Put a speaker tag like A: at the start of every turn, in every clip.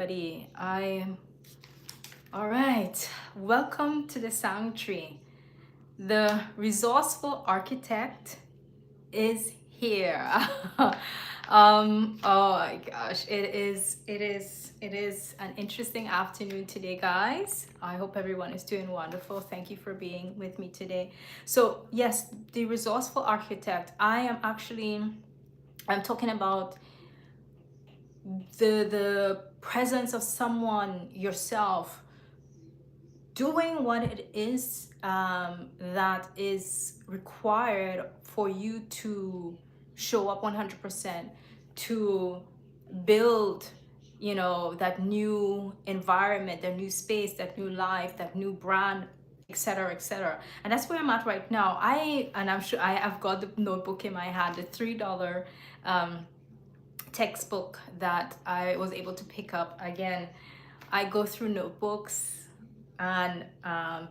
A: Buddy, all right. Welcome to the Sanctuary. The resourceful architect is here. Oh my gosh, it is an interesting afternoon today, guys. I hope everyone is doing wonderful. Thank you for being with me today. So yes, the resourceful architect. I'm talking about the presence of someone, yourself, doing what it is that is required for you to show up 100%, to build, that new environment, that new space, that new life, that new brand, etc., etc. And that's where I'm at right now. I'm sure I've got the notebook in my hand, the $3 textbook that I was able to pick up. Again, I go through notebooks and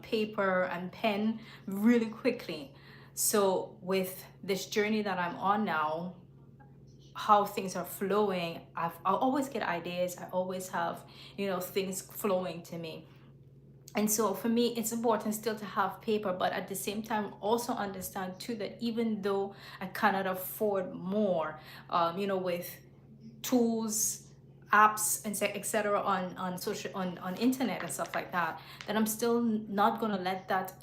A: paper and pen really quickly. So with this journey that I'm on now, how things are flowing, I always get ideas. I always have, things flowing to me. And so for me, it's important still to have paper, but at the same time, also understand too that even though I cannot afford more, with tools, apps, and etc. on social on internet and stuff like that, then I'm still not gonna let that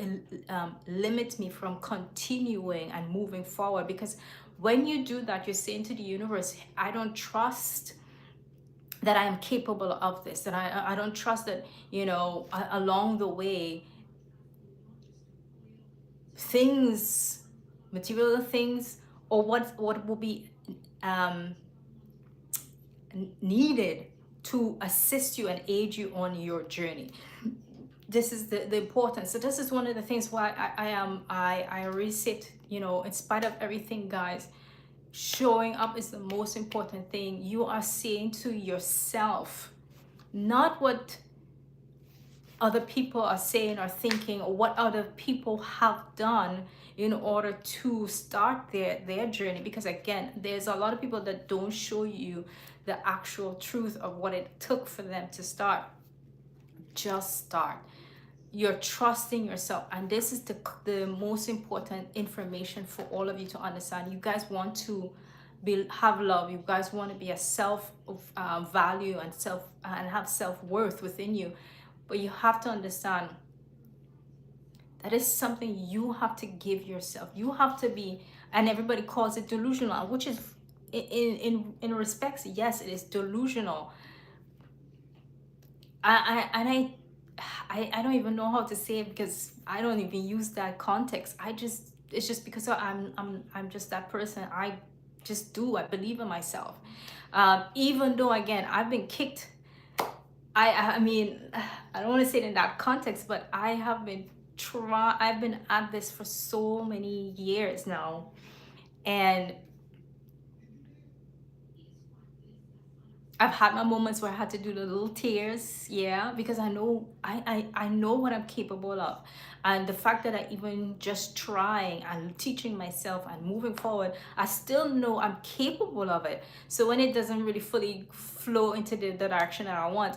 A: limit me from continuing and moving forward. Because when you do that, you're saying to the universe, I don't trust that I am capable of this, that I don't trust that, along the way, things, material things, or what will be um needed to assist you and aid you on your journey. This is the importance. So this is one of the things why I already said, in spite of everything, guys, showing up is the most important thing. You are saying to yourself, not what other people are saying or thinking, or what other people have done in order to start their journey. Because again, there's a lot of people that don't show you the actual truth of what it took for them to start. Just start. You're trusting yourself, and this is the most important information for all of you to understand. You guys want to have love. You guys want to be a self value and have self-worth within you. But you have to understand that is something you have to give yourself. You have to be, and everybody calls it delusional, which is in respects, yes, it is delusional. I don't even know how to say it, because I don't even use that context. It's just because I'm just that person. I believe in myself. Even though, again, I've been kicked. I mean, I don't want to say it in that context, but I've been at this for so many years now. And I've had my moments where I had to do the little tears, yeah, because I know I know what I'm capable of. And the fact that I even just trying and teaching myself and moving forward, I still know I'm capable of it. So when it doesn't really fully flow into the direction that I want,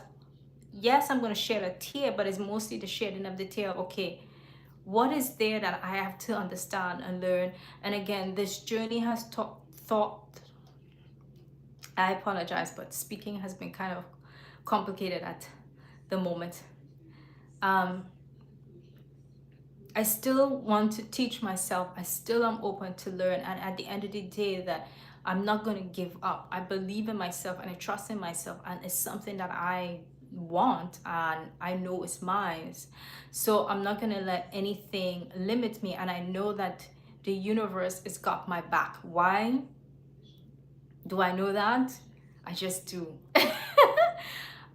A: yes, I'm going to shed a tear, but it's mostly the shedding of the tear of, okay, what is there that I have to understand and learn? And again, this journey has thought, I apologize, but speaking has been kind of complicated at the moment. I still want to teach myself. I still am open to learn. And at the end of the day, that I'm not going to give up. I believe in myself and I trust in myself. And it's something that I want and I know it's mine. So I'm not going to let anything limit me. And I know that the universe has got my back. Why do I know that? I just do.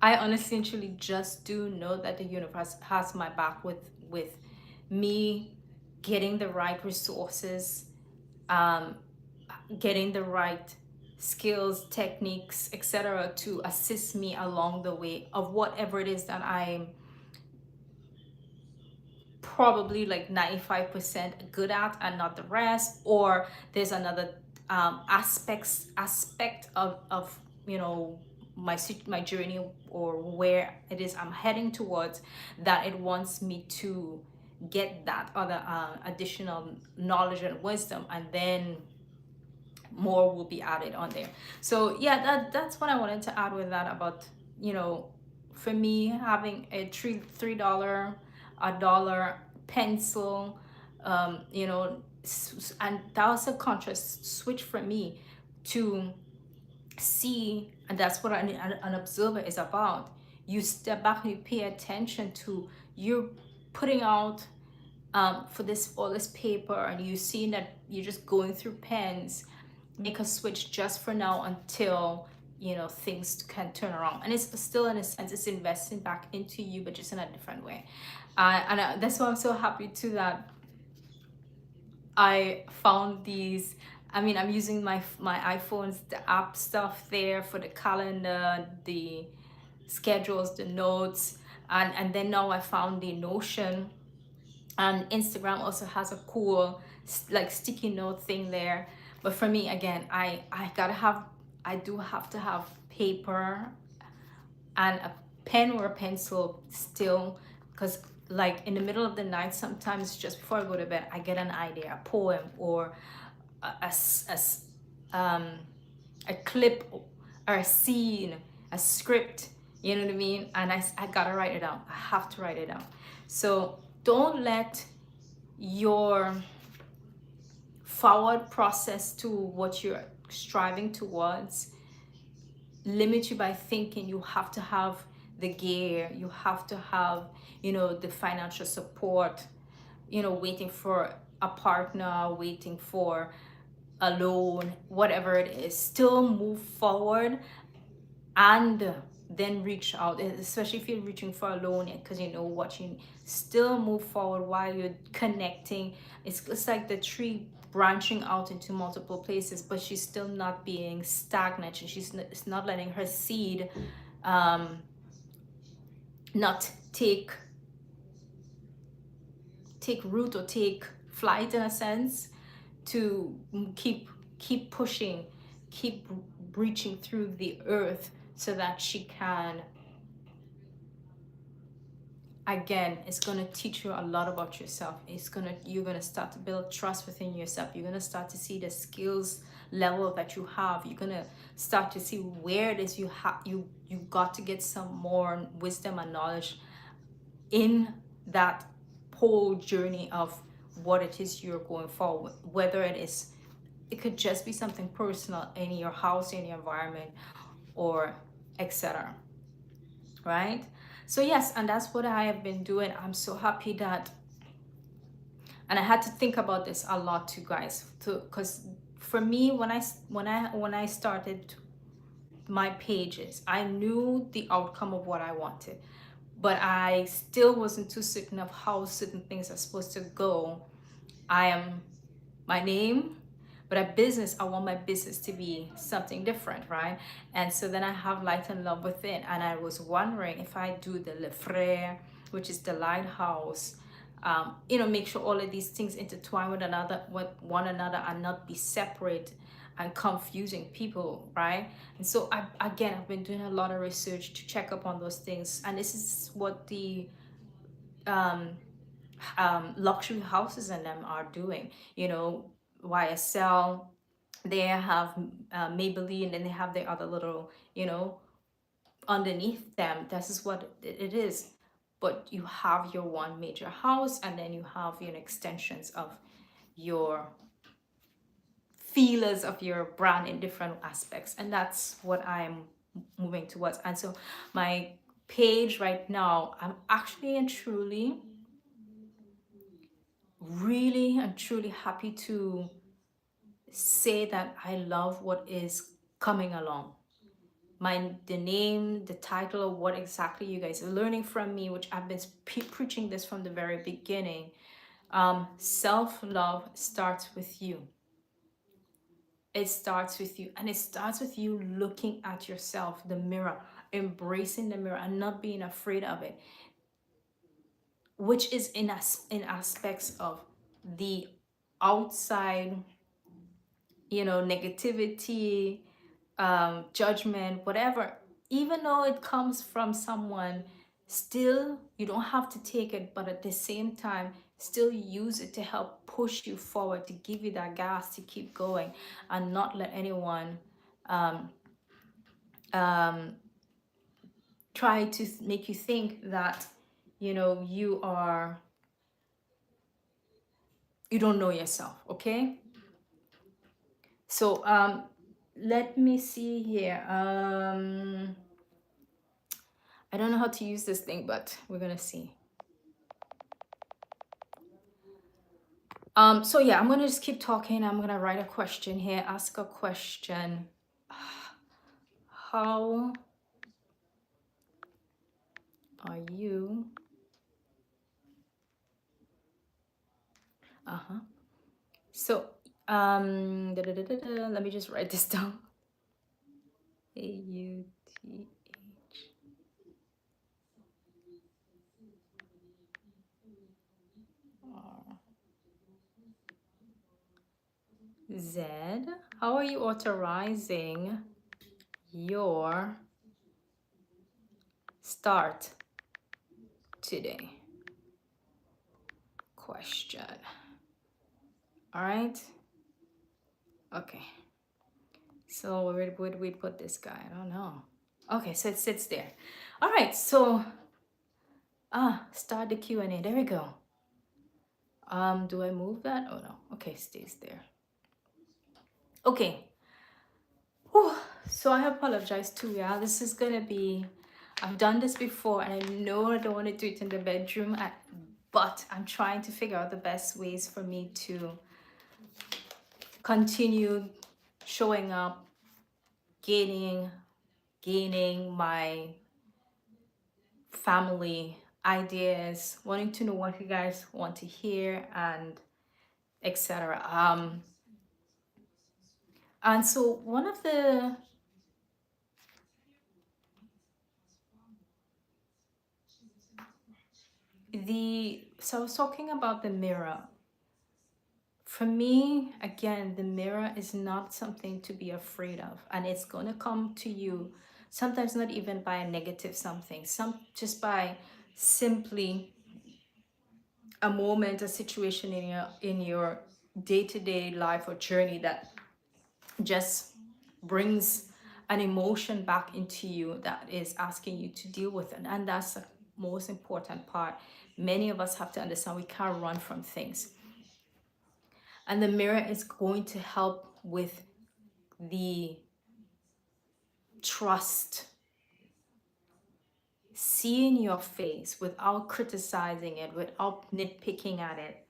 A: I honestly and truly just do know that the universe has my back with me getting the right resources, getting the right skills, techniques, etc., to assist me along the way of whatever it is that I'm probably like 95% good at and not the rest, or there's another aspect of my journey, or where it is I'm heading towards, that it wants me to get that other additional knowledge and wisdom, and then more will be added on there. So yeah, that's what I wanted to add with that, about, you know, for me, having a $3, $1 pencil, you know, and that was a conscious switch for me to see. And that's what an observer is about. You step back and you pay attention to, you're putting out for this, all this paper, and you see that you're just going through pens. Make a switch just for now, until, you know, things can turn around. And it's still, in a sense, it's investing back into you, but just in a different way. That's why I'm so happy too that I found these. I mean, I'm using my iPhone's, the app stuff there for the calendar, the schedules, the notes, and then now I found the Notion. And Instagram also has a cool like sticky note thing there. But for me, again, I do have to have paper and a pen or a pencil still, because like in the middle of the night, sometimes just before I go to bed, I get an idea, a poem, or um, a clip, or a scene, a script, you know what I mean? And I gotta write it down. I have to write it down. So don't let your forward process to what you're striving towards limit you by thinking you have to have the gear, you have to have, you know, the financial support, you know, waiting for a partner, waiting for a loan, whatever it is. Still move forward, and then reach out, especially if you're reaching for a loan, because you know what you need. Still move forward while you're connecting. It's like the tree branching out into multiple places, but she's still not being stagnant, and it's not letting her seed not take root, or take flight, in a sense, to keep pushing, keep breaching through the earth, so that she can, again, it's going to teach you a lot about yourself. You're going to start to build trust within yourself. You're going to start to see the skills level that you have. You're going to start to see where it is you got to get some more wisdom and knowledge in that whole journey of what it is you're going for. Whether it could just be something personal in your house, in your environment, or etc. Right? So yes, and that's what I have been doing. I'm so happy that, and I had to think about this a lot too, guys, because for me, when I started my pages, I knew the outcome of what I wanted, but I still wasn't too certain of how certain things are supposed to go. I am my name, but a business, I want my business to be something different, right? And so then I have light and love within, and I was wondering if I do the Le Frère, which is the lighthouse, you know, make sure all of these things intertwine with one another, and not be separate and confusing people, right? And so I've been doing a lot of research to check up on those things, and this is what the um, luxury houses and them are doing. You know, YSL, they have Maybelline, and they have their other little, you know, underneath them. This is what it is. But you have your one major house, and then you have your extensions of your feelers of your brand in different aspects. And that's what I'm moving towards. And so my page right now, I'm actually and truly, really and truly happy to say that I love what is coming along. The name, the title of what exactly you guys are learning from me, which I've been preaching this from the very beginning. Self-love starts with you. It starts with you, and it starts with you looking at yourself, the mirror, embracing the mirror, and not being afraid of it, which is in aspects of the outside, you know, negativity, judgment, whatever. even though it comes from someone, still you don't have to take it, but at the same time still use it to help push you forward, to give you that gas to keep going, and not let anyone um, um, try to make you think that you don't know yourself. Okay, so let me see here. I don't know how to use this thing, but we're gonna see. So yeah, I'm gonna just keep talking. I'm gonna write a question here, ask a question. How are you? Uh-huh. So let me just write this down. AUTHRZ. How are you authorizing your start today? Question. All right. Okay. So where would we put this guy? I don't know. Okay, so it sits there. All right. So start the Q&A. There we go. Do I move that? Oh no. Okay, stays there. Okay. Whew. So I apologize too. Yeah, this is gonna be. I've done this before, and I know I don't want to do it in the bedroom. But I'm trying to figure out the best ways for me to continue showing up, gaining my family ideas, wanting to know what you guys want to hear, and etc. And so one of so I was talking about the mirror. For me, again, the mirror is not something to be afraid of, and it's going to come to you sometimes not even by a negative something, just by simply a moment, a situation in your day-to-day life or journey that just brings an emotion back into you that is asking you to deal with it. And that's the most important part. Many of us have to understand we can't run from things. And the mirror is going to help with the trust, seeing your face without criticizing it, without nitpicking at it,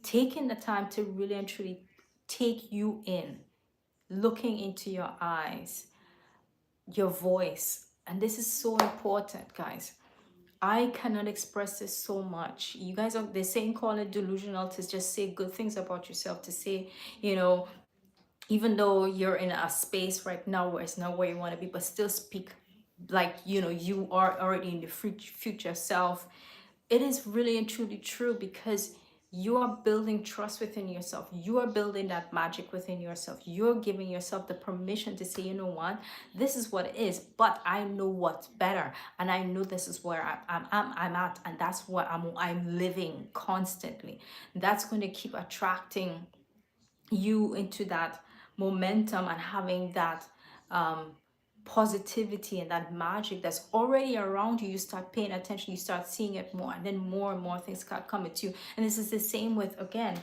A: taking the time to really and truly take you in, looking into your eyes, your voice. And this is so important, guys. I cannot express this so much. You guys are, they're saying call it delusional to just say good things about yourself, to say, even though you're in a space right now where it's not where you want to be, but still speak like you are already in the future self. It is really and truly true, because you are building trust within yourself. You are building that magic within yourself. You're giving yourself the permission to say, you know what, this is what it is, but I know what's better, and I know this is where I'm at, and that's what I'm living constantly. That's going to keep attracting you into that momentum and having that positivity and that magic that's already around you. You start paying attention, you start seeing it more, and then more and more things start coming to you. And this is the same with, again,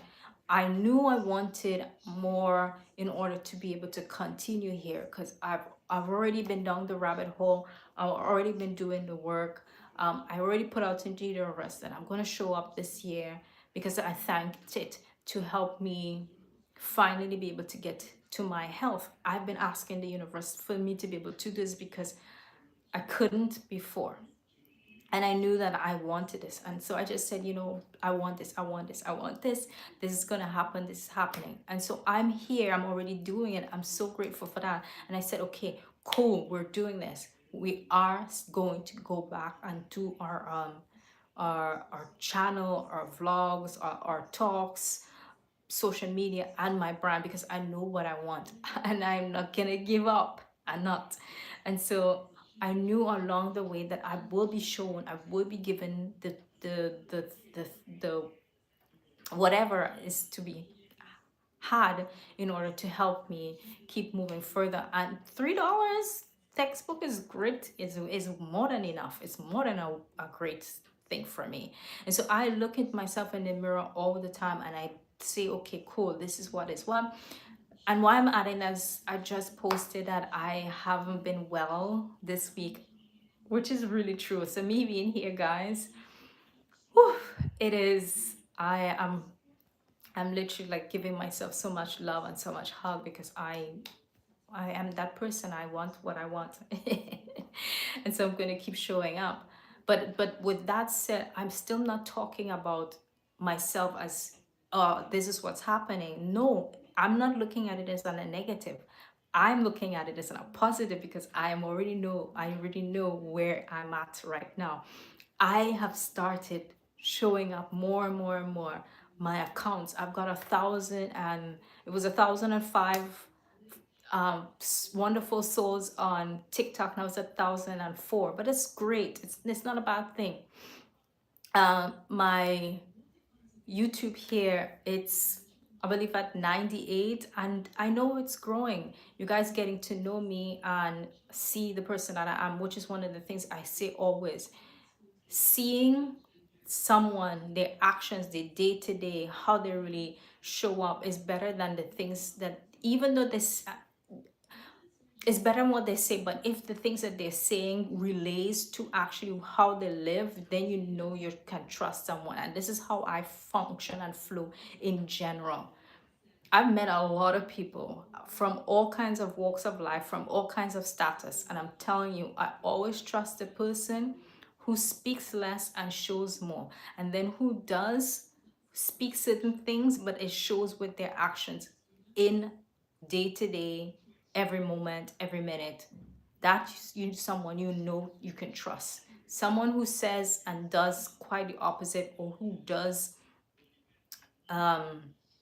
A: I knew I wanted more in order to be able to continue here, because I've already been down the rabbit hole. I've already been doing the work. I already put out into the universe that I'm going to show up this year, because I thanked it to help me finally be able to get to my health. I've been asking the universe for me to be able to do this, because I couldn't before. And I knew that I wanted this. And so I just said, I want this, I want this, I want this. This is going to happen. This is happening. And so I'm here. I'm already doing it. I'm so grateful for that. And I said, okay, cool. We're doing this. We are going to go back and do our channel, our vlogs, our talks, social media, and my brand, because I know what I want and I'm not gonna give up. I'm not. And so I knew along the way that I will be shown, I will be given the whatever is to be had in order to help me keep moving further. And $3 textbook is great, is more than enough. It's more than a great thing for me. And so I look at myself in the mirror all the time and I say, okay, cool, this is what is what. And why I'm adding, as I just posted that I haven't been well this week, which is really true. So me being here, guys, whew, it is, I'm literally like giving myself so much love and so much hug, because I am that person. I want what I want. And so I'm going to keep showing up. But with that said, I'm still not talking about myself as, this is what's happening. No, I'm not looking at it as a negative. I'm looking at it as a positive, because I already know where I'm at right now. I have started showing up more and more and more. My accounts, I've got 1,000, and it was 1,005 wonderful souls on TikTok. Now it's 1,004, but it's great. It's not a bad thing. My YouTube here, it's, I believe, at 98, and I know it's growing. You guys getting to know me and see the person that I am, which is one of the things I say always. Seeing someone, their actions, their day to day, how they really show up is better than the things that, even though this it's better than what they say, but if the things that they're saying relates to actually how they live, then you know you can trust someone. And this is how I function and flow in general. I've met a lot of people from all kinds of walks of life, from all kinds of status, and I'm telling you, I always trust the person who speaks less and shows more, and then who does speak certain things, but it shows with their actions in day to day, every moment, every minute. That's you, someone you know you can trust. Someone who says and does quite the opposite, or who does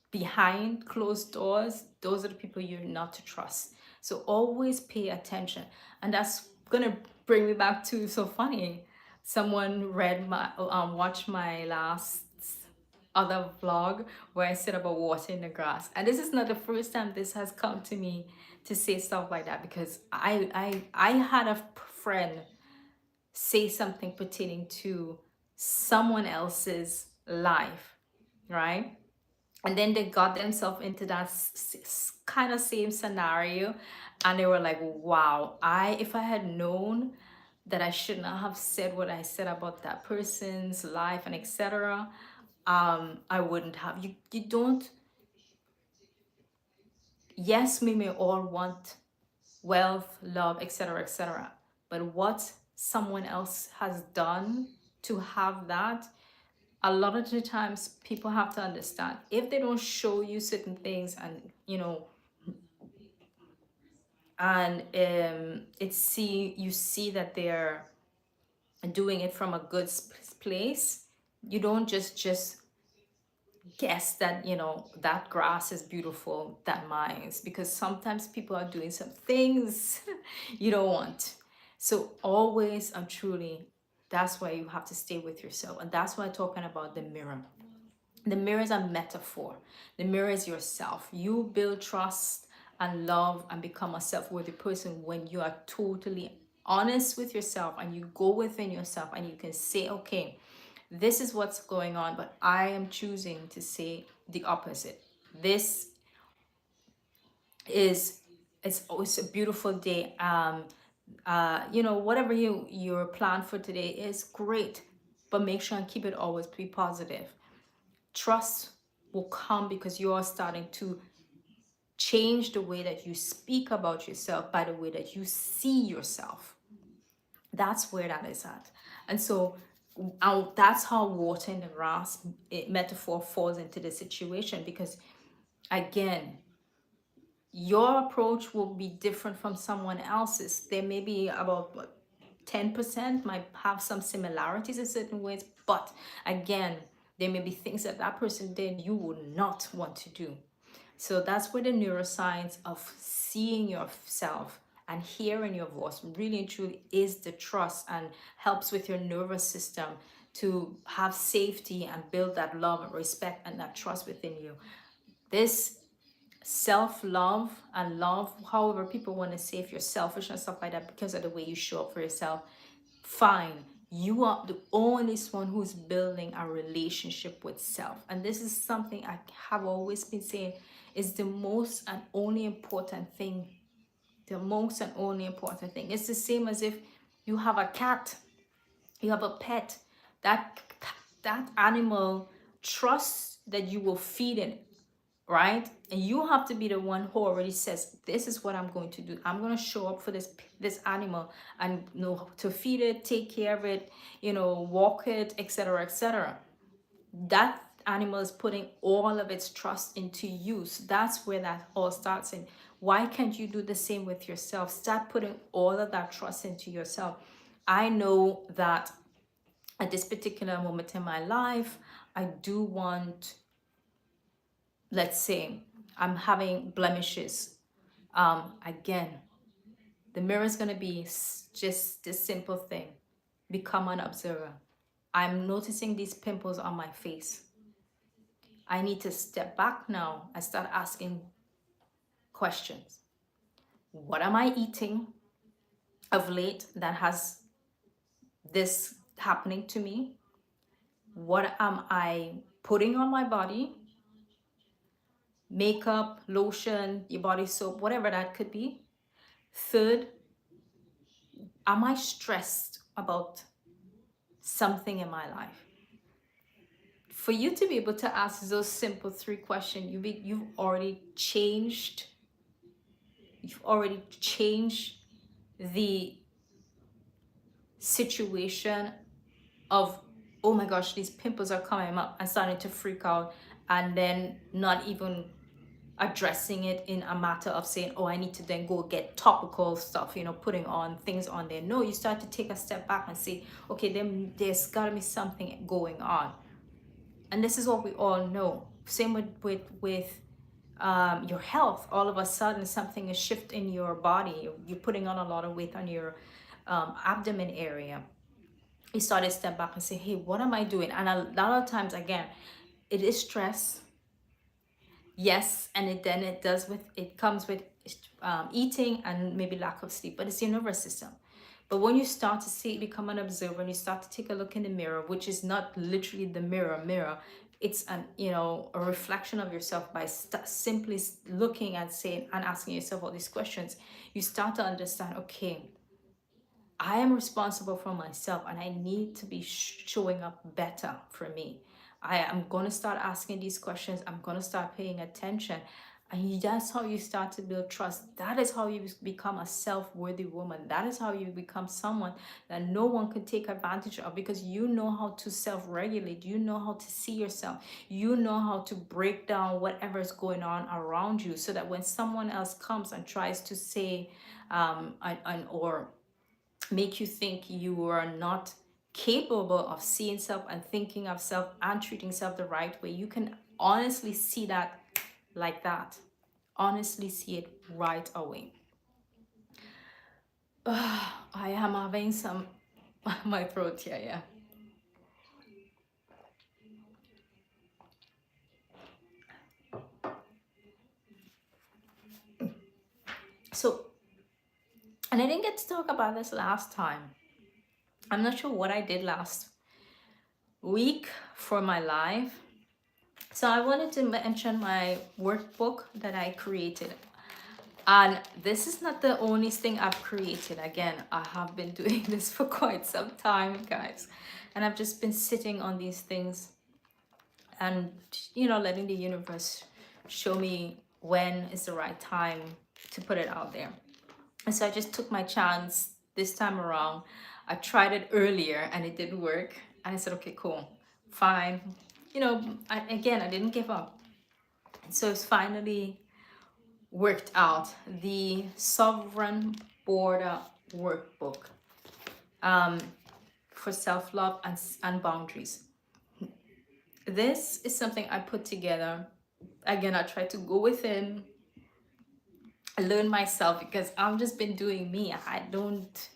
A: behind closed doors, those are the people you're not to trust. So always pay attention. And that's gonna bring me back to, so funny, someone watched my last other vlog where I said about watering the grass. And this is not the first time this has come to me, to say stuff like that, because I had a friend say something pertaining to someone else's life, right? And then they got themselves into that kind of same scenario, and they were like, wow, I if I had known that I should not have said what I said about that person's life and etc., I wouldn't have. You don't, yes, we may all want wealth, love, etc., etc., but what someone else has done to have that, a lot of the times people have to understand, if they don't show you certain things, and and you see that they're doing it from a good place, you don't just guess that that grass is beautiful than mine, because sometimes people are doing some things you don't want. So always and truly, that's why you have to stay with yourself. And that's why I'm talking about the mirror. The mirror is a metaphor. The mirror is yourself. You build trust and love and become a self-worthy person when you are totally honest with yourself, and you go within yourself and you can say, okay, this is what's going on, but I am choosing to say the opposite. This is, it's always a beautiful day. Whatever your plan for today is great, but make sure and keep it always be positive. Trust will come because you are starting to change the way that you speak about yourself by the way that you see yourself. That's where that is at. And so that's how water in the grass metaphor falls into the situation, because again, your approach will be different from someone else's. There may be about 10% might have some similarities in certain ways, but again, there may be things that that person did you would not want to do. So that's where the neuroscience of seeing yourself and hearing your voice really and truly is the trust, and helps with your nervous system to have safety and build that love and respect and that trust within you. This self-love and love, however people want to say, if you're selfish and stuff like that because of the way you show up for yourself, fine. You are the only one who's building a relationship with self. And this is something I have always been saying is the most and only important thing. The most and only important thing. It's the same as if you have a cat, you have a pet. That animal trusts that you will feed it, right? And you have to be the one who already says, this is what I'm going to do. I'm going to show up for this animal, and know to feed it, take care of it, walk it, etc., etc. That animal is putting all of its trust into you. So that's where that all starts. And why can't you do the same with yourself? Start putting all of that trust into yourself. I know that at this particular moment in my life, I do want, let's say I'm having blemishes. Again, the mirror is going to be just this simple thing. Become an observer. I'm noticing these pimples on my face. I need to step back now and start asking questions. What am I eating of late that has this happening to me? What am I putting on my body? Makeup, lotion, your body soap, whatever that could be. Third, am I stressed about something in my life? For you to be able to ask those simple 3 questions, you've already changed. You've already changed the situation of, oh my gosh, these pimples are coming up, and starting to freak out, and then not even addressing it in a matter of saying, oh, I need to then go get topical stuff, putting on things on there. No, you start to take a step back and say, okay, then there's gotta be something going on. And this is what we all know. Same with your health. All of a sudden something is shifting in your body. You're putting on a lot of weight on your abdomen area. You start to step back and say, hey, what am I doing? And a lot of times, again, it is stress. Yes, and it comes with eating and maybe lack of sleep, but it's your nervous system. But when you start to see, become an observer, and you start to take a look in the mirror, which is not literally the mirror, it's a reflection of yourself by simply looking and saying and asking yourself all these questions. You start to understand, okay, I am responsible for myself, and I need to be showing up better for me. I am going to start asking these questions. I'm going to start paying attention. And that's how you start to build trust. That is how you become a self-worthy woman. That is how you become someone that no one can take advantage of, because you know how to self-regulate. You know how to see yourself. You know how to break down whatever is going on around you, so that when someone else comes and tries to say or make you think you are not capable of seeing self and thinking of self and treating self the right way, you can honestly see that like that. Honestly see it right away. I am having some my throat here, yeah. So, and I didn't get to talk about this last time. I'm not sure what I did last week for my live. So I wanted to mention my workbook that I created. And this is not the only thing I've created. Again, I have been doing this for quite some time, guys. And I've just been sitting on these things and, letting the universe show me when is the right time to put it out there. And so I just took my chance this time around. I tried it earlier and it didn't work. And I said, okay, cool, fine. I didn't give up. So it's finally worked out, the Sovereign Border Workbook for self-love and boundaries. This is something I put together. Again, I tried to go within learn myself, because I've just been doing me. I don't,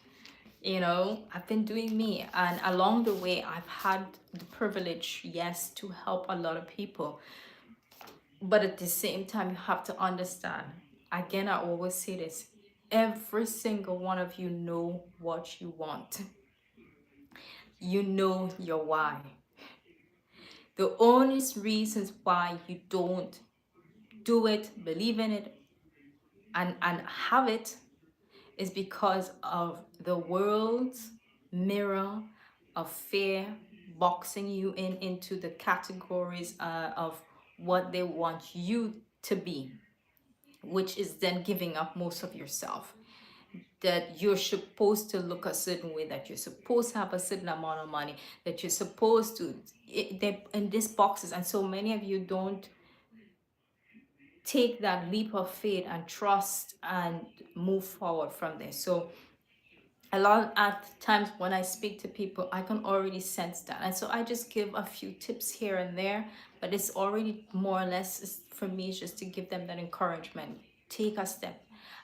A: I've been doing me. And along the way, I've had the privilege, yes, to help a lot of people. But at the same time, you have to understand, again, I always say this, every single one of you know what you want. You know your why. The only reasons why you don't do it, believe in it, and have it is because of the world's mirror of fear boxing you into the categories of what they want you to be, which is then giving up most of yourself. That you're supposed to look a certain way, that you're supposed to have a certain amount of money, that you're supposed to, they in these boxes. And so many of you don't take that leap of faith and trust and move forward from there. So a lot at times when I speak to people, I can already sense that. And so I just give a few tips here and there, but it's already more or less for me just to give them that encouragement. Take a step.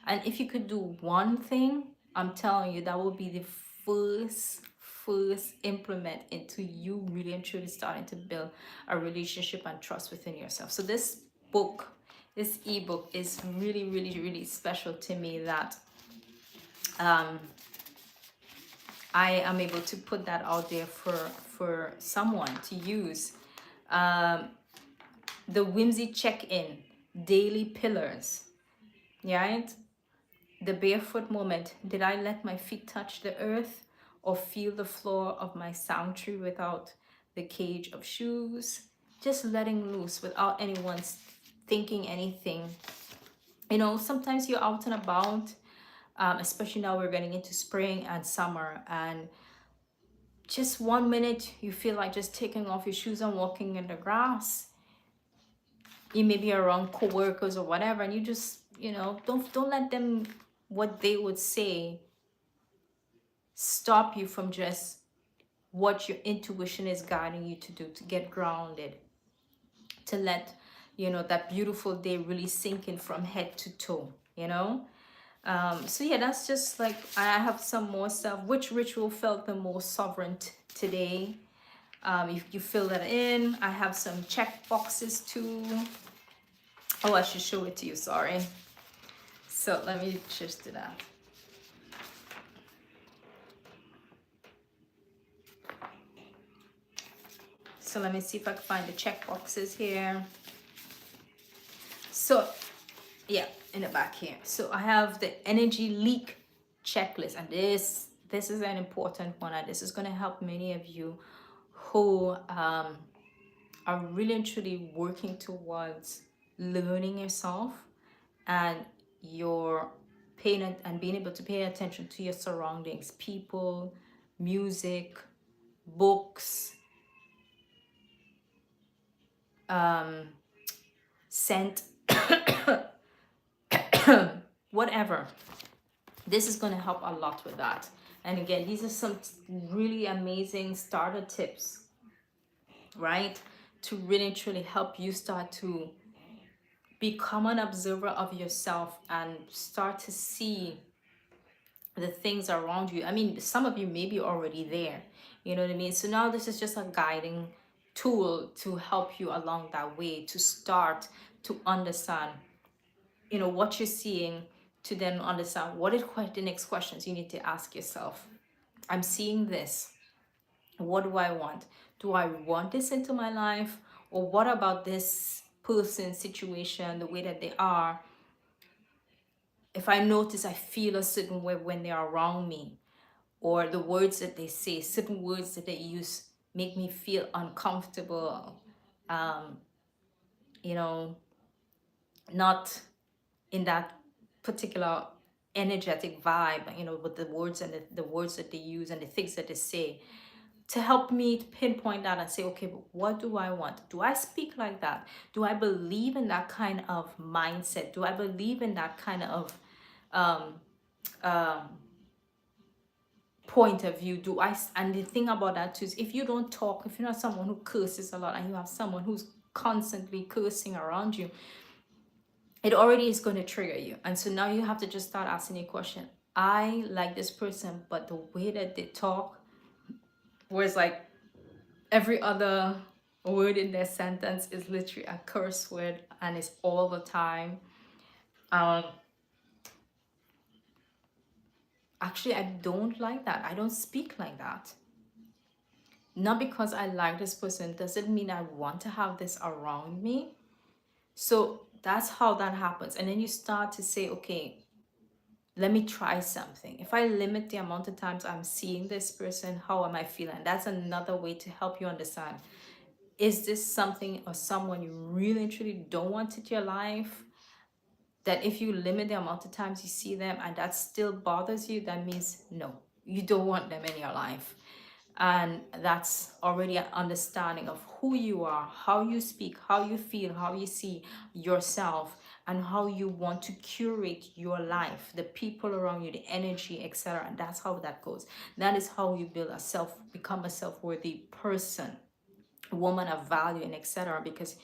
A: And if you could do one thing, I'm telling you, that will be the first implement into you really and truly starting to build a relationship and trust within yourself. So this ebook is really, really, really special to me, that I am able to put that out there for someone to use. The whimsy check-in, daily pillars, right? The barefoot moment. Did I let my feet touch the earth or feel the floor of my sanctuary without the cage of shoes? Just letting loose without anyone thinking anything. Sometimes you're out and about, especially now we're getting into spring and summer, and just 1 minute you feel like just taking off your shoes and walking in the grass. You may be around co-workers or whatever, and you just, don't let them, what they would say, stop you from just what your intuition is guiding you to do, to get grounded, to let that beautiful day really sink in from head to toe. So yeah, that's just like, I have some more stuff. Which ritual felt the most sovereign today? You fill that in. I have some check boxes too. Oh, I should show it to you, sorry. So let me just do that. So let me see if I can find the check boxes here. So yeah, in the back here. So I have the energy leak checklist, and this is an important one, and this is going to help many of you who are really and truly working towards learning yourself, and your paying and being able to pay attention to your surroundings, people, music, books, scent, whatever. This is going to help a lot with that. And again, these are some really amazing starter tips, right, to really truly help you start to become an observer of yourself and start to see the things around you. I mean, some of you may be already there, you know what I mean? So now this is just a guiding tool to help you along that way, to start to understand, what you're seeing, to then understand what is the next questions you need to ask yourself. I'm seeing this. What do I want? Do I want this into my life? Or what about this person, situation, the way that they are? If I notice I feel a certain way when they are around me, or the words that they say, certain words that they use make me feel uncomfortable, you know, not in that particular energetic vibe, with the words and the words that they use and the things that they say, to help me to pinpoint that and say, okay, but what do I want? Do I speak like that? Do I believe in that kind of mindset? Do I believe in that kind of point of view? And the thing about that too is, if you don't talk, if you're not someone who curses a lot, and you have someone who's constantly cursing around you, it already is going to trigger you. And so now you have to just start asking a question. I like this person, but the way that they talk, whereas like every other word in their sentence is literally a curse word and it's all the time. Um, Actually, I don't like that. I don't speak like that. Not because I like this person doesn't mean I want to have this around me. So that's how that happens. And then you start to say, okay, let me try something. If I limit the amount of times I'm seeing this person, how am I feeling? That's another way to help you understand. Is this something or someone you really truly don't want in your life? That if you limit the amount of times you see them and that still bothers you, that means no, you don't want them in your life. And that's already an understanding of who you are, how you speak, how you feel, how you see yourself, and how you want to curate your life, the people around you, the energy, etc. And that's how that goes. That is how you build a become a self-worthy person, woman of value, and etc. Because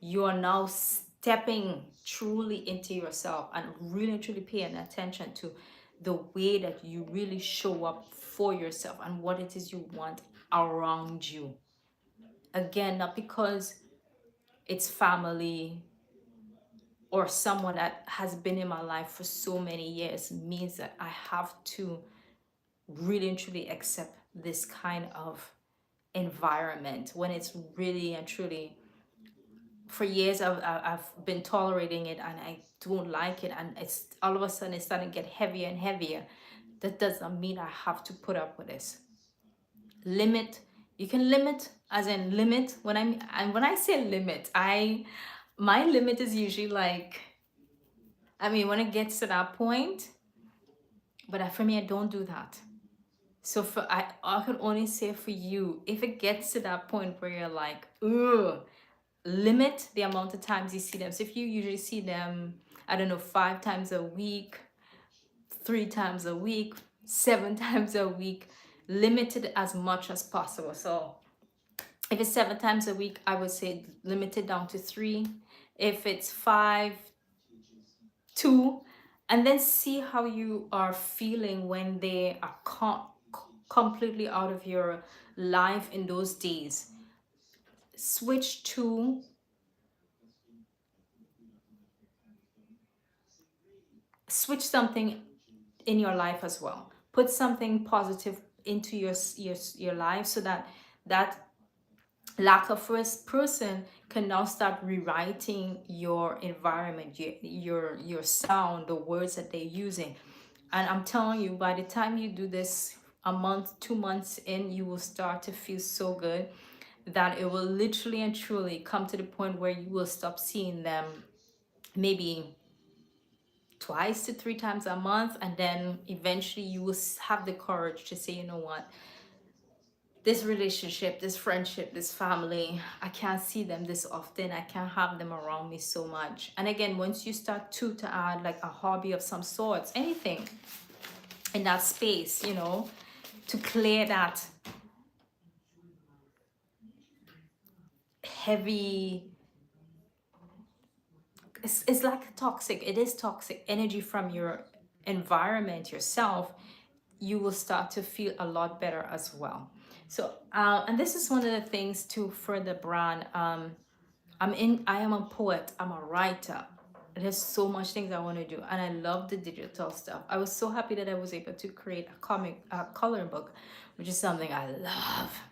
A: you are now stepping truly into yourself and really truly paying attention to the way that you really show up for yourself and what it is you want around you. Again, not because it's family or someone that has been in my life for so many years means that I have to really and truly accept this kind of environment when it's really and truly, for years I've been tolerating it and I don't like it, and it's all of a sudden it's starting to get heavier and heavier. That doesn't mean I have to put up with this. Limit. You can limit, as in limit. When I say limit, my limit is usually like, I mean, when it gets to that point, but for me, I don't do that. So I can only say for you, if it gets to that point where you're like, ugh, limit the amount of times you see them. So if you usually see them, I don't know, 5 times a week, 3 times a week, 7 times a week, limit it as much as possible. So if it's 7 times a week, I would say limit it down to 3. If it's 5, 2, and then see how you are feeling when they are completely out of your life in those days. Switch to something in your life as well. Put something positive into your life so that that lack of first person can now start rewriting your environment, your sound, the words that they're using. And I'm telling you, by the time you do this a month, 2 months in, you will start to feel so good that it will literally and truly come to the point where you will stop seeing them maybe 2 to 3 times a month, and then eventually you will have the courage to say, you know what, this relationship, this friendship, this family, I can't see them this often, I can't have them around me so much. And again, once you start to add like a hobby of some sorts, anything in that space, to clear that heavy, it's like toxic, it is toxic energy from your environment, yourself, you will start to feel a lot better as well. So and this is one of the things to further brand. I am a poet, I'm a writer. There's so much things I want to do, and I love the digital stuff. I was so happy that I was able to create a coloring book, which is something I love.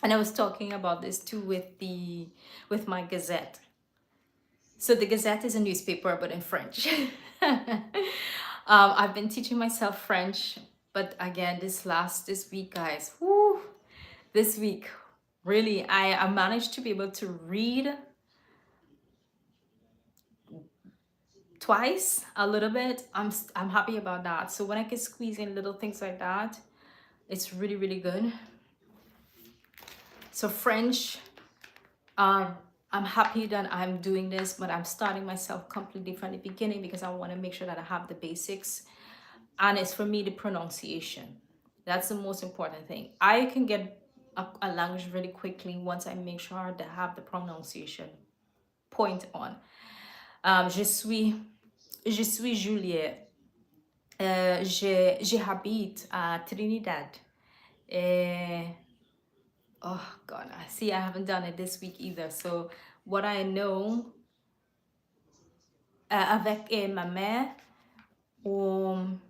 A: And I was talking about this too with my Gazette. So the Gazette is a newspaper, but in French. I've been teaching myself French, but again, this week, guys, whoo, this week, really, I managed to be able to read twice a little bit. I'm happy about that. So when I can squeeze in little things like that, it's really, really good. So French, I'm happy that I'm doing this, but I'm starting myself completely from the beginning because I want to make sure that I have the basics. And it's for me the pronunciation. That's the most important thing. I can get a language really quickly once I make sure that I have the pronunciation point on. Je suis Julia. J'habite à Trinidad. Uh, oh God, I see I haven't done it this week either. So what I know, avec ma mère, um,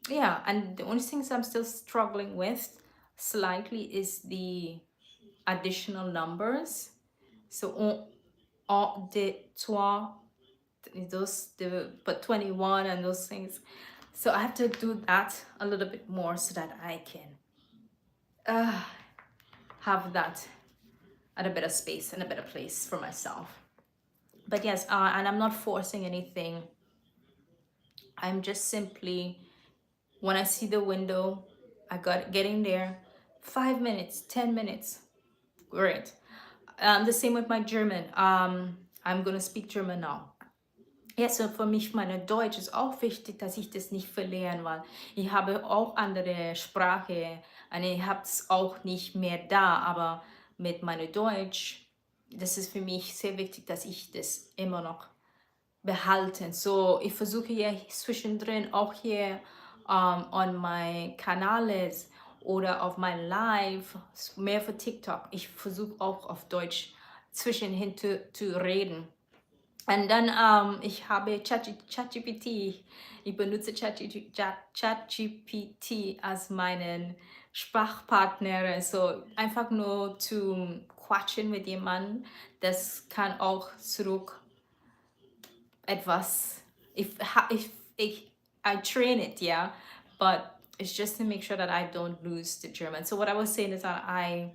A: yeah, and the only things I'm still struggling with slightly is the additional numbers. So on de toi, those the but 21 and those things. So I have to do that a little bit more so that I can uh, have that at a better space and a better place for myself. But yes, and I'm not forcing anything. I'm just simply, when I see the window, I got getting there. 5 minutes, 10 minutes, great. The same with my German. I'm gonna speak German now. Ja, so für mich, meine Deutsch ist auch wichtig, dass ich das nicht verlieren, weil ich habe auch andere Sprache und ich habe es auch nicht mehr da, aber mit meinem Deutsch, das ist für mich sehr wichtig, dass ich das immer noch behalten. So, ich versuche ja zwischendrin auch hier on my Kanäles oder auf mein Live, mehr für TikTok. Ich versuche auch auf Deutsch zwischenhin zu reden. Und dann, ich habe ChatGPT, ich benutze ChatGPT als meinen Sprachpartner. So einfach nur zu quatschen mit jemandem, das kann auch zurück etwas, if I train it, yeah, but it's just to make sure that I don't lose the German. So what I was saying is that I'm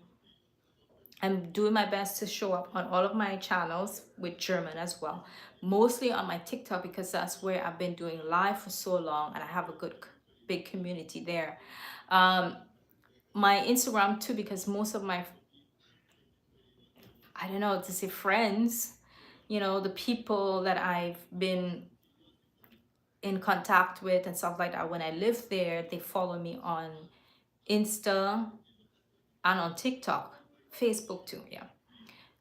A: doing my best to show up on all of my channels with German as well, mostly on my TikTok because that's where I've been doing live for so long and I have a good big community there. My Instagram too, because most of my, I don't know to say friends, the people that I've been in contact with and stuff like that when I live there, they follow me on Insta and on TikTok, Facebook too, yeah.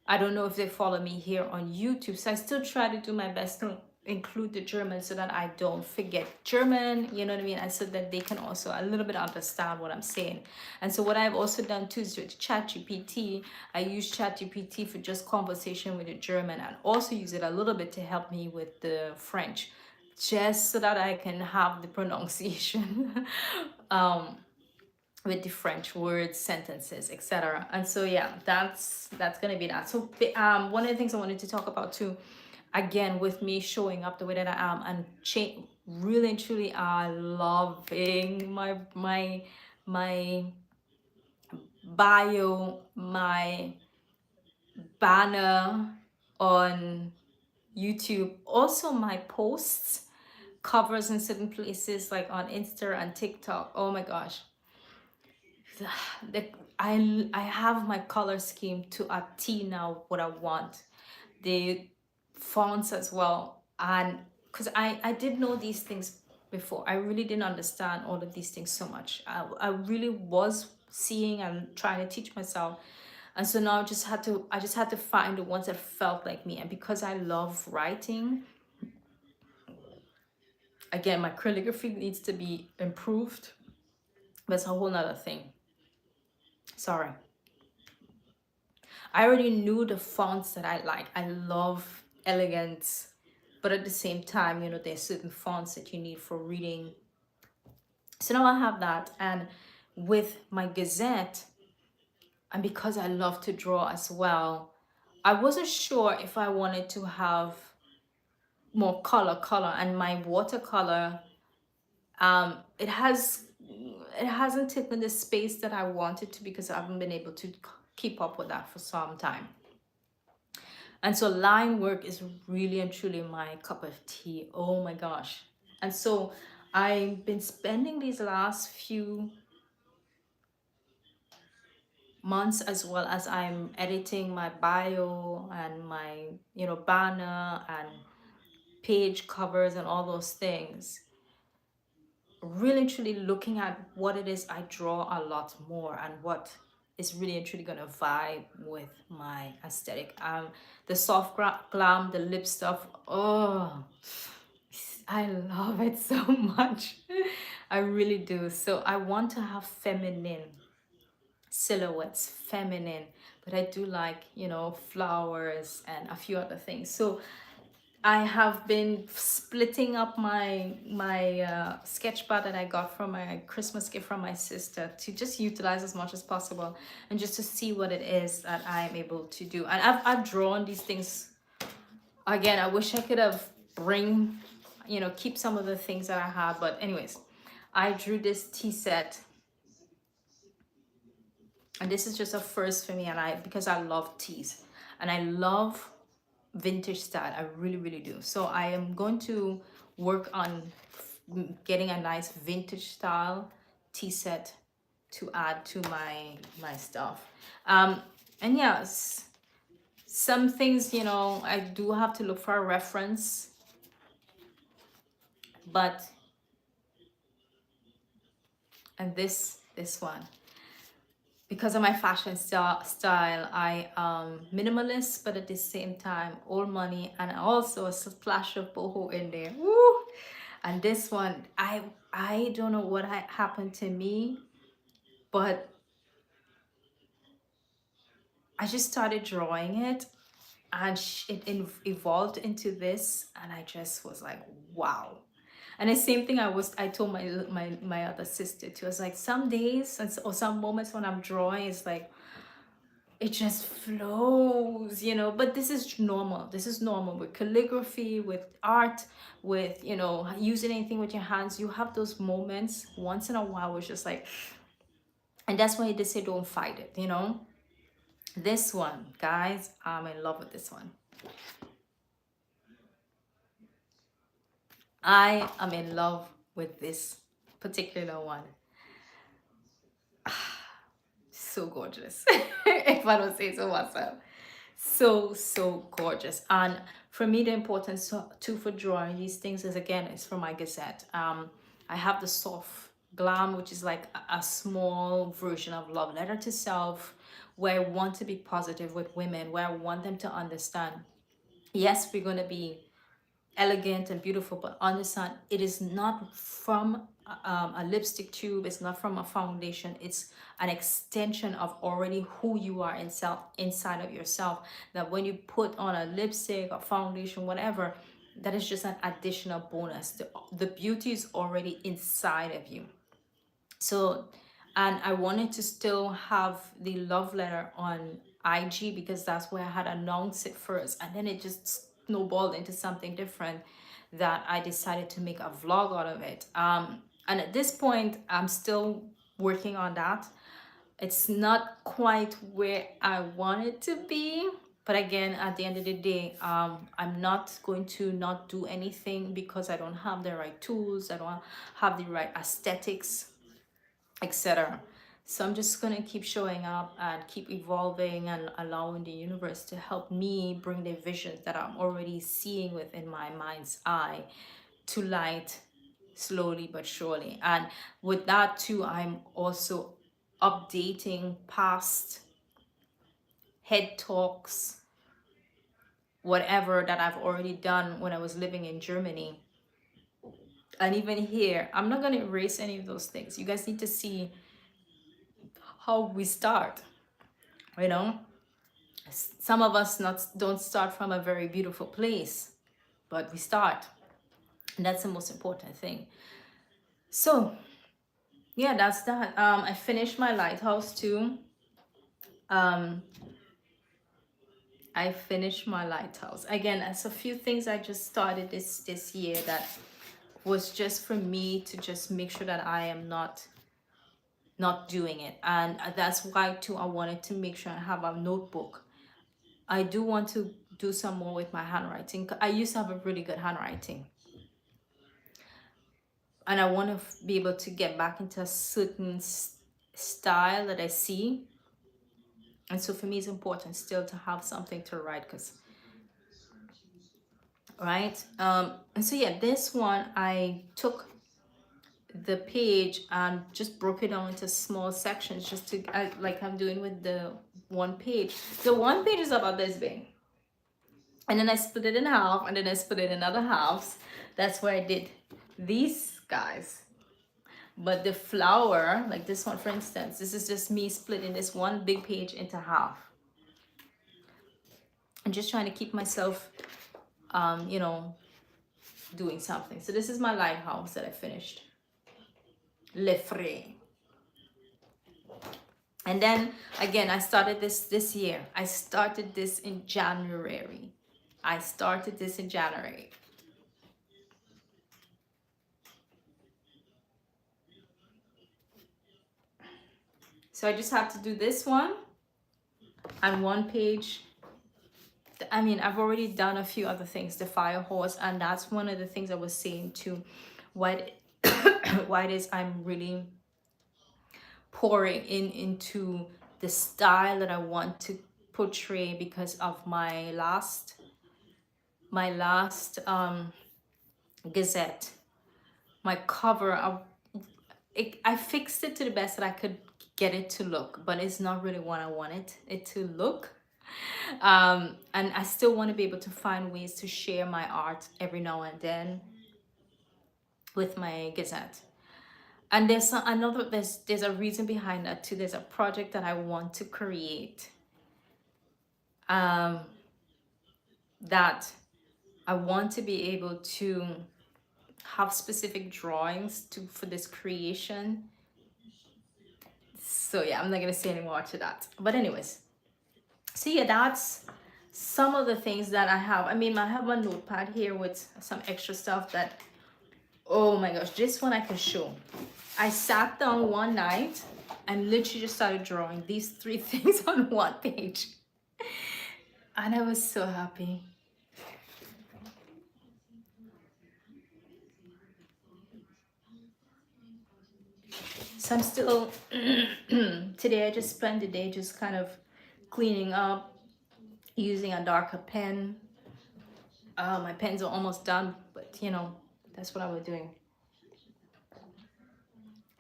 A: I don't know if they follow me here on YouTube, so I still try to do my best to include the German so that I don't forget German, you know what I mean, and so that they can also a little bit understand what I'm saying. And so what I've also done too is with ChatGPT, I use ChatGPT for just conversation with the German and also use it a little bit to help me with the French, just so that I can have the pronunciation with the French words, sentences, etc. And so yeah, that's gonna be that. So one of the things I wanted to talk about too, again with me showing up the way that I am and really and truly loving my bio, my banner on YouTube, also my posts, covers in certain places like on Insta and TikTok. Oh my gosh, I have my color scheme to a T now, what I want. The fonts as well. And because I did know these things before. I really didn't understand all of these things so much. I really was seeing and trying to teach myself. And so now I just had to find the ones that felt like me. And because I love writing, again, my calligraphy needs to be improved. That's a whole nother thing. Sorry. I already knew the fonts that I like. I love elegance, but at the same time, there's certain fonts that you need for reading. So now I have that. And with my Gazette, and because I love to draw as well, I wasn't sure if I wanted to have more color, and my watercolor, it hasn't taken the space that I wanted to because I haven't been able to keep up with that for some time. And so line work is really and truly my cup of tea. Oh my gosh. And so I've been spending these last few months, as well as I'm editing my bio and my, banner and page covers and all those things, really truly looking at what it is I draw a lot more and what is really and truly gonna vibe with my aesthetic. The soft glam, the lip stuff, oh, I love it so much. I really do. So I want to have feminine silhouettes, feminine, but I do like, you know, flowers and a few other things. So I have been splitting up my sketch pad that I got from my Christmas gift from my sister to just utilize as much as possible and just to see what it is that I'm able to do. And I've drawn these things again. I wish I could have bring, you know, keep some of the things that I have, but anyways, I drew this tea set, and this is just a first for me, and I because I love teas and I love vintage style. I really, really do. So I am going to work on getting a nice vintage style tea set to add to my stuff. And yes, some things, you know, I do have to look for a reference, but and this one, because of my fashion style, I minimalist, but at the same time old money, and also a splash of boho in there. Woo! And this one, I don't know what happened to me, but I just started drawing it, and evolved into this, and I just was like, wow. And the same thing I told my other sister too. I was like, some days or some moments when I'm drawing, it's like it just flows, you know. But this is normal. This is normal with calligraphy, with art, with, you know, using anything with your hands. You have those moments once in a while where it's just like, and that's why they say don't fight it, you know. This one, guys, I'm in love with this one. I am in love with this particular one. So gorgeous. If I don't say so myself. So gorgeous. And for me, the importance too for drawing these things is, again, it's for my gazette. I have the soft glam, which is like a small version of love letter to self, where I want to be positive with women, where I want them to understand, yes, we're going to be elegant and beautiful, but understand it is not from a lipstick tube, it's not from a foundation, it's an extension of already who you are inside of yourself. That when you put on a lipstick or foundation, whatever, that is just an additional bonus. The beauty is already inside of you. So, and I wanted to still have the love letter on IG, because that's where I had announced it first, and then it just snowballed into something different, that I decided to make a vlog out of it. And at this point, I'm still working on that. It's not quite where I want it to be, but again, at the end of the day, I'm not going to not do anything because I don't have the right tools, I don't have the right aesthetics, etc. So I'm just going to keep showing up and keep evolving and allowing the universe to help me bring the visions that I'm already seeing within my mind's eye to light, slowly but surely. And with that too, I'm also updating past head talks, whatever that I've already done when I was living in Germany. And even here, I'm not going to erase any of those things. You guys need to see how we start, you know. Some of us don't start from a very beautiful place, but we start, and that's the most important thing. So yeah, that's that. I finished my lighthouse too. I finished my lighthouse again. That's a few things I just started this year that was just for me to just make sure that I am not doing it. And that's why too I wanted to make sure I have a notebook. I do want to do some more with my handwriting. I used to have a really good handwriting, and I want to be able to get back into a certain style that I see. And so for me, it's important still to have something to write, because right. And so yeah, this one I took the page and just broke it down into small sections, just to like I'm doing with the one page. The one page is about this big, and then I split it in half, and then I split it in other halves. That's where I did these guys. But the flower, like this one for instance, this is just me splitting this one big page into half. I'm just trying to keep myself you know, doing something. So this is my lighthouse that I finished. Le Frais. And then again, I started this year. I started this in January. I started this in January. So I just have to do this one and one page. I mean, I've already done a few other things, the fire horse, and that's one of the things I was saying too. What why it is I'm really pouring into the style that I want to portray because of my last Gazette, my cover. I fixed it to the best that I could get it to look, but it's not really what I wanted it to look. And I still want to be able to find ways to share my art every now and then with my Gazette. And there's a reason behind that too. There's a project that I want to create, that I want to be able to have specific drawings for this creation. So yeah, I'm not gonna say any more to that. But anyways, so yeah, that's some of the things that I have. I mean, I have a notepad here with some extra stuff that, oh my gosh, this one I can show. I sat down one night and literally just started drawing these 3 things on one page. And I was so happy. So I'm still, today I just spent the day just kind of cleaning up, using a darker pen. My pens are almost done, but you know, that's what I was doing.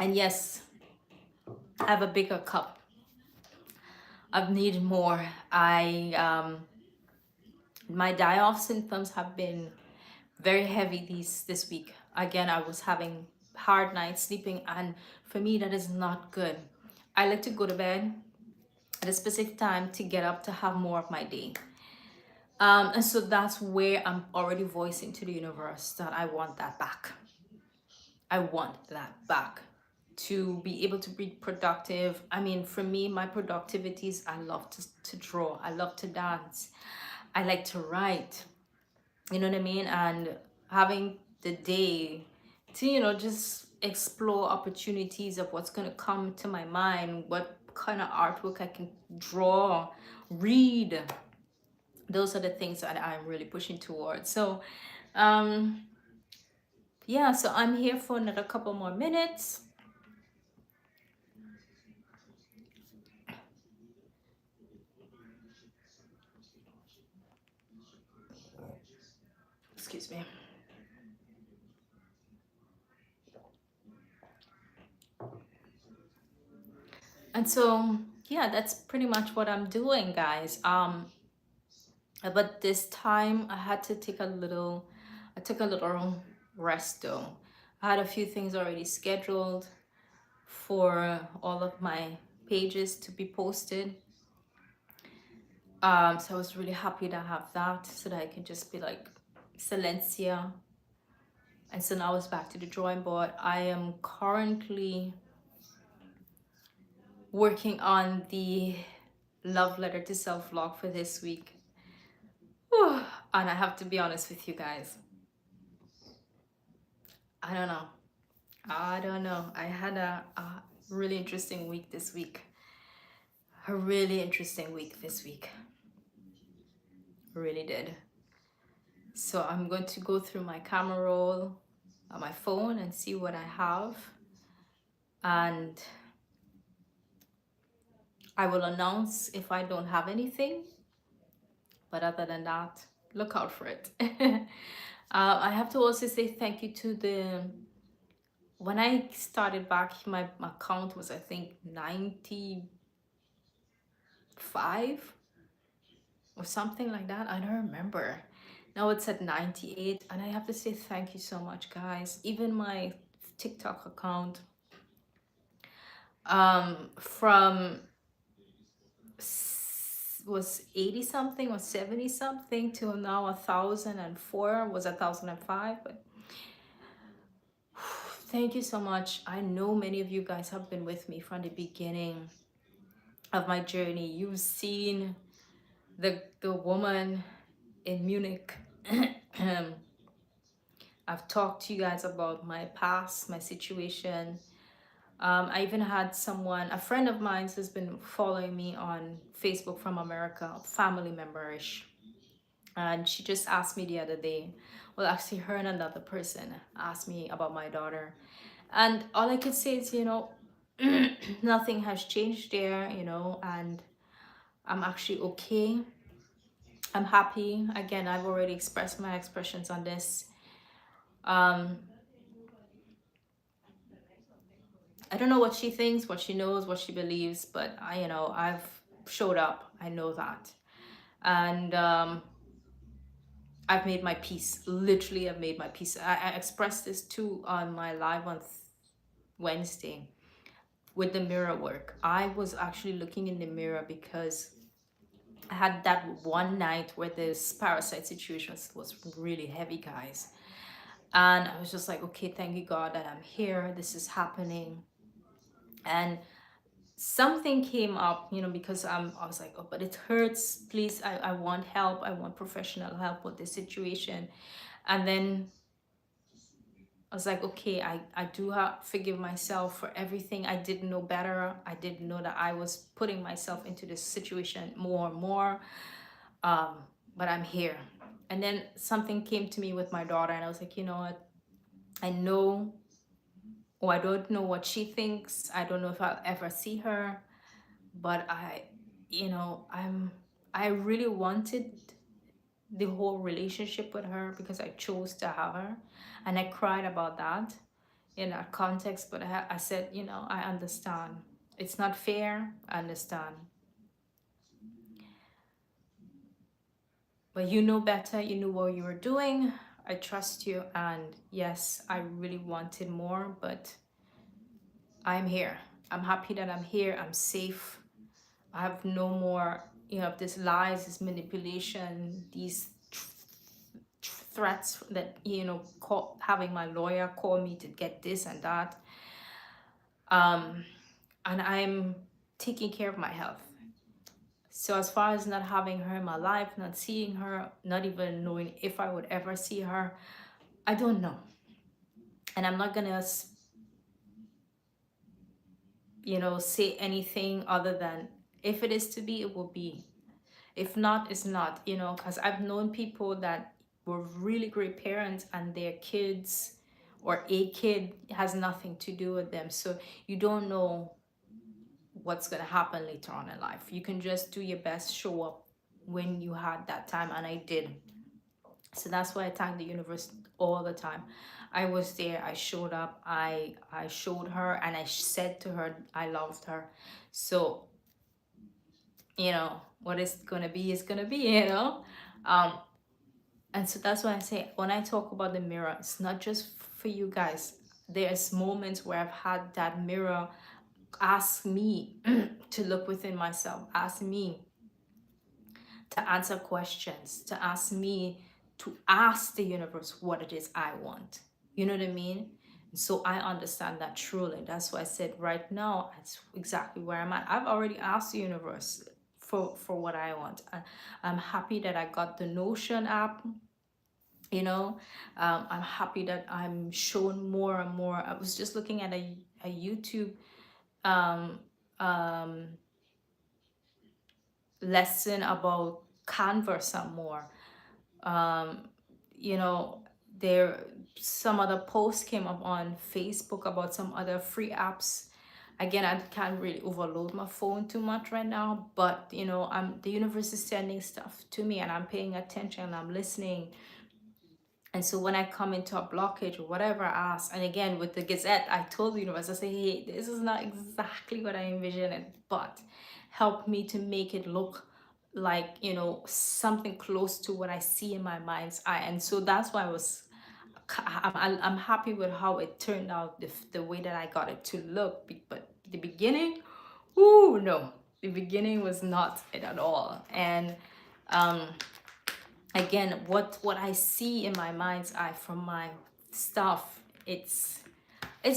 A: And yes, I have a bigger cup. I've needed more. My die-off symptoms have been very heavy this week. Again, I was having hard nights sleeping, and for me that is not good. I like to go to bed at a specific time to get up to have more of my day. And so that's where I'm already voicing to the universe that I want that back. I want that back, to be able to be productive. I mean, for me, my productivities, I love to draw. I love to dance. I like to write. You know what I mean? And having the day to, you know, just explore opportunities of what's going to come to my mind, what kind of artwork I can draw, read. Those are the things that I'm really pushing towards. So, yeah, so I'm here for another couple more minutes. Excuse me. And so, yeah, that's pretty much what I'm doing, guys. But this time I had to take I took a little rest though. I had a few things already scheduled for all of my pages to be posted. So I was really happy to have that so that I can just be like silencia. And so now it's back to the drawing board. I am currently working on the love letter to self-love for this week. Whew. And I have to be honest with you guys. I don't know. I had a really interesting week this week. A really interesting week this week. Really did. So I'm going to go through my camera roll on my phone and see what I have. And I will announce if I don't have anything. But other than that, look out for it. I have to also say thank you to when I started back, my count was, I think, 95 or something like that. I don't remember. Now it's at 98, and I have to say thank you so much, guys. Even my TikTok account, from was 80 something or 70 something till now 1,004, was 1,005. But thank you so much. I know many of you guys have been with me from the beginning of my journey. You've seen the woman in Munich. I've talked to you guys about my past, my situation. I even had someone, a friend of mine who's been following me on Facebook from America, family member-ish. And she just asked me the other day, well, actually, her and another person asked me about my daughter. And all I could say is, nothing has changed there, and I'm actually okay. I'm happy. Again, I've already expressed my expressions on this. Um, I don't know what she thinks, what she knows, what she believes, but I've showed up. I know that. And I've made my peace. Literally, I've made my peace. I expressed this too on my live on Wednesday with the mirror work. I was actually looking in the mirror because I had that one night where this parasite situation was really heavy, guys. And I was just like, okay, thank you, God, that I'm here. This is happening. And something came up, because I was like, oh, but it hurts. Please, I want help. I want professional help with this situation. And then I was like, okay, I do have forgive myself for everything. I didn't know better. I didn't know that I was putting myself into this situation more and more. Um, but I'm here. And then something came to me with my daughter, and I was like, you know what? I know, or I don't know what she thinks. I don't know if I'll ever see her, but I really wanted the whole relationship with her because I chose to have her, and I cried about that in that context. But I said, I understand. It's not fair. I understand. But you know better. You knew what you were doing. I trust you. And yes, I really wanted more, but I'm here. I'm happy that I'm here. I'm safe. I have no more, this lies, this manipulation, these threats that, having my lawyer call me to get this and that. And I'm taking care of my health. So as far as not having her in my life, not seeing her, not even knowing if I would ever see her, I don't know. And I'm not gonna, say anything other than if it is to be, it will be. If not, it's not, because I've known people that were really great parents and their kids or a kid has nothing to do with them. So you don't know what's going to happen later on in life. You can just do your best, show up when you had that time, and I did. So that's why I thank the universe all the time. I was there, I showed up, I showed her, and I said to her I loved her. So what is gonna be is gonna be. And so that's why I say, when I talk about the mirror, it's not just for you guys. There's moments where I've had that mirror ask me to look within myself, ask me to answer questions, to ask me to ask the universe what it is I want. You know what I mean? So I understand that truly. That's why I said right now, that's exactly where I'm at. I've already asked the universe for what I want. I'm happy that I got the Notion app. I'm happy that I'm shown more and more. I was just looking at a YouTube um, um, lesson about Canva some more. um, you know there some other posts came up on Facebook about some other free apps. Again, I can't really overload my phone too much right now, but the universe is sending stuff to me, and I'm paying attention, and I'm listening. And so when I come into a blockage or whatever, I ask, and again with the Gazette, I told the universe, I say, hey, this is not exactly what I envisioned, but help me to make it look like, you know, something close to what I see in my mind's eye. And so that's why I'm happy with how it turned out, the way that I got it to look. But the beginning, ooh, no, the beginning was not it at all. And again, what I see in my mind's eye from my stuff, it's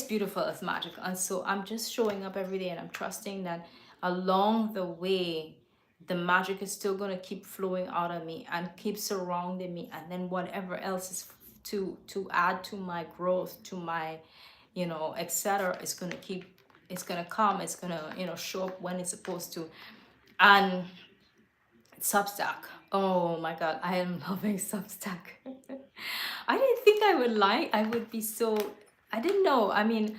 A: beautiful, it's magical. And so I'm just showing up every day, and I'm trusting that along the way the magic is still going to keep flowing out of me and keep surrounding me, and then whatever else is to add to my growth, to my, you know, etc., is going to keep, it's going to come, it's going to, you know, show up when it's supposed to. And Substack. Oh my god, I am loving Substack. I didn't think I would be so, I didn't know. I mean,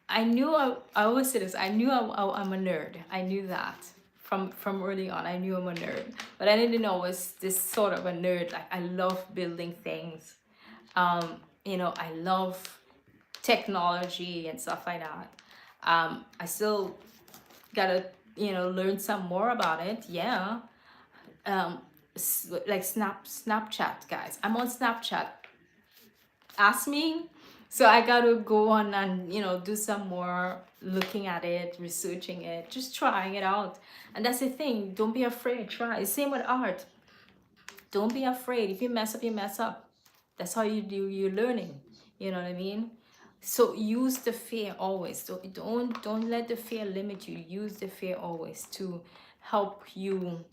A: I knew I always say this, I knew I'm a nerd. I knew that from early on. I knew I'm a nerd. But I didn't know I was this sort of a nerd. Like, I love building things. You know, I love technology and stuff like that. I still gotta, you know, learn some more about it. Yeah. Like Snapchat, guys. I'm on Snapchat. Ask me. So I gotta go on and, you know, do some more looking at it, researching it, just trying it out. And that's the thing. Don't be afraid. Try. Same with art. Don't be afraid. If you mess up, you mess up. That's how you do your learning. You know what I mean? So use the fear always. Don't let the fear limit you. Use the fear always to help you.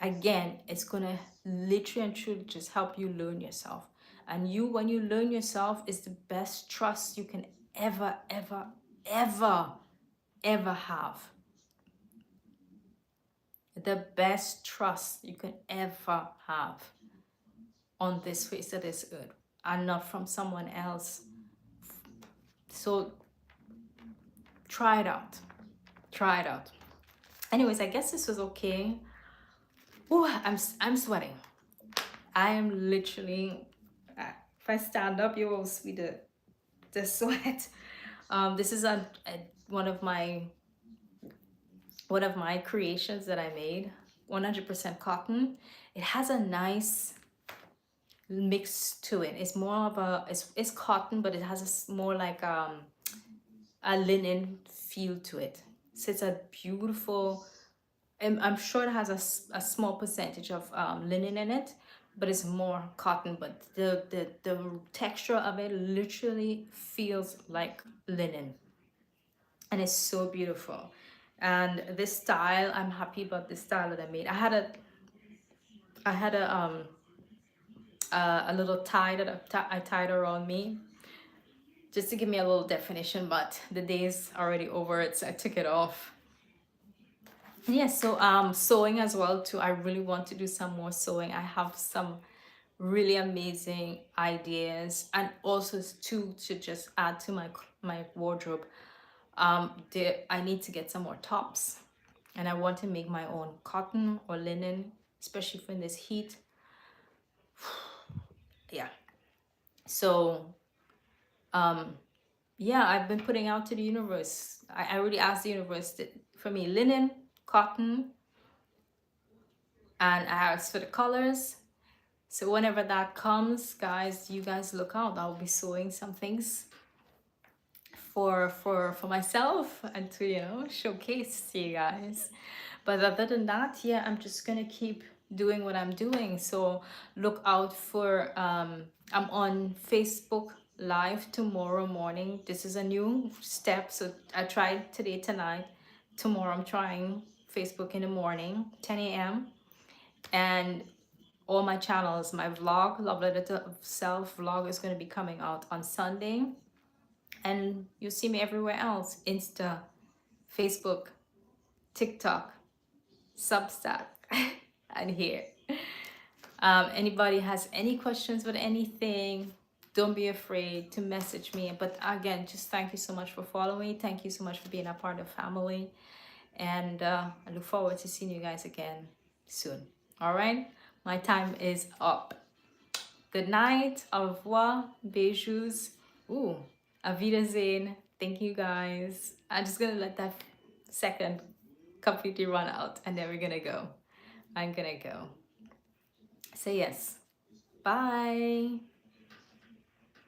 A: Again, it's gonna literally and truly just help you learn yourself. And you, when you learn yourself, is the best trust you can ever, ever, ever, ever have. The best trust you can ever have on this face of this earth, and not from someone else. So try it out. Try it out. Anyways, I guess this was okay. Oh, I'm sweating. I am literally, if I stand up, you will see the sweat. This is one of my creations that I made. 100% cotton. It has a nice mix to it. It's more of a, it's cotton, but it has a more like a linen feel to it. So it's a beautiful, I'm sure it has a small percentage of linen in it, but it's more cotton. But the texture of it literally feels like linen, and it's so beautiful. And this style, I'm happy about this style that I made. I had a little tie that I tied around me just to give me a little definition, but the day's already over it, so I took it off. Yes, so sewing as well too. I really want to do some more sewing. I have some really amazing ideas, and also to just add to my wardrobe. I need to get some more tops, and I want to make my own cotton or linen, especially for this heat. Yeah. So yeah, I've been putting out to the universe. I already asked the universe for me linen, cotton, and I asked for the colors. So whenever that comes, guys, you guys look out. I'll be sewing some things for myself, and to, you know, showcase to you guys. But other than that, yeah, I'm just gonna keep doing what I'm doing. So look out for I'm on Facebook Live tomorrow morning. This is a new step. So I tried today, tonight. Tomorrow I'm trying Facebook in the morning, 10 a.m. And all my channels, my vlog, Love Letter of Self vlog, is going to be coming out on Sunday. And you see me everywhere else: Insta, Facebook, TikTok, Substack, and here. Anybody has any questions with anything, don't be afraid to message me. But again, just thank you so much for following. Thank you so much for being a part of family. And I look forward to seeing you guys again soon. All right, my time is up. Good night. Au revoir. Beijos. Ooh. Auf Wiedersehen. Thank you guys. I'm just gonna let that second completely run out and then we're gonna go. I'm gonna go. So yes. Bye.